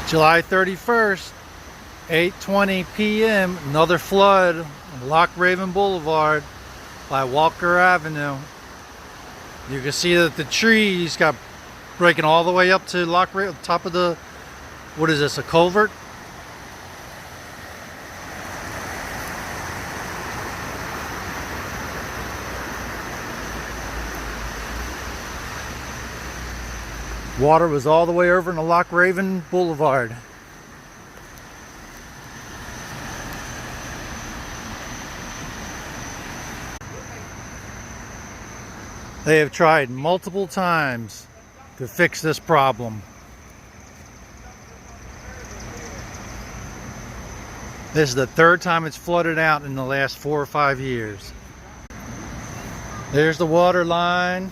July 31st, 8:20 p.m. Another flood on Loch Raven Boulevard by Walker Avenue. You can see that the trees got breaking all the way up to Loch Raven, top of the, what is this, a culvert? Water was all the way over in the Loch Raven Boulevard. They have tried multiple times to fix this problem. This is the third time it's flooded out in the last 4 or 5 years. There's the water line.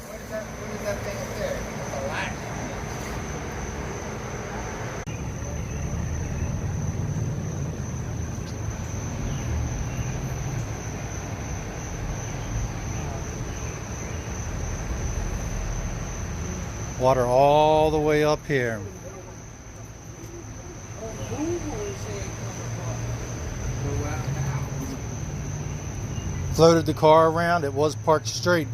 What is that thing up there? That's a latch. Water all the way up here. Floated the car around. It was parked straight.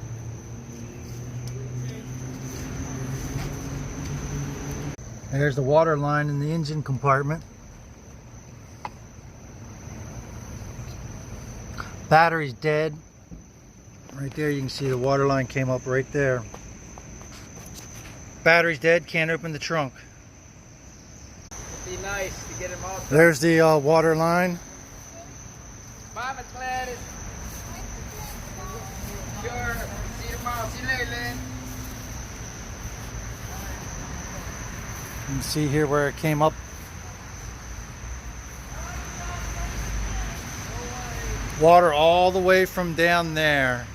There's the water line in the engine compartment. Battery's dead. Right there you can see the water line came up right there. Battery's dead, can't open the trunk. It'd be nice to get him off. There's the water line. Bye, Miss Gladys. Sure. See you tomorrow. See you later, Lynn. You can see here where it came up. Water all the way from down there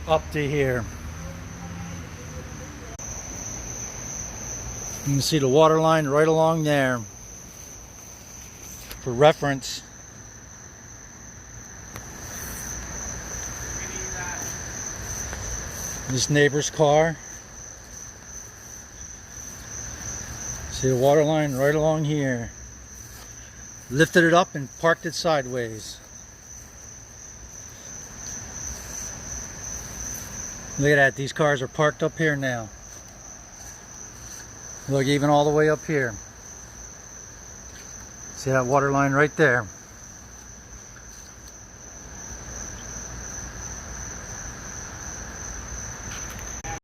up to here. You can see the water line right along there. For reference, this neighbor's car. See the water line right along here. Lifted it up and parked it sideways. Look at that, these cars are parked up here now. Look, even all the way up here. See that water line right there?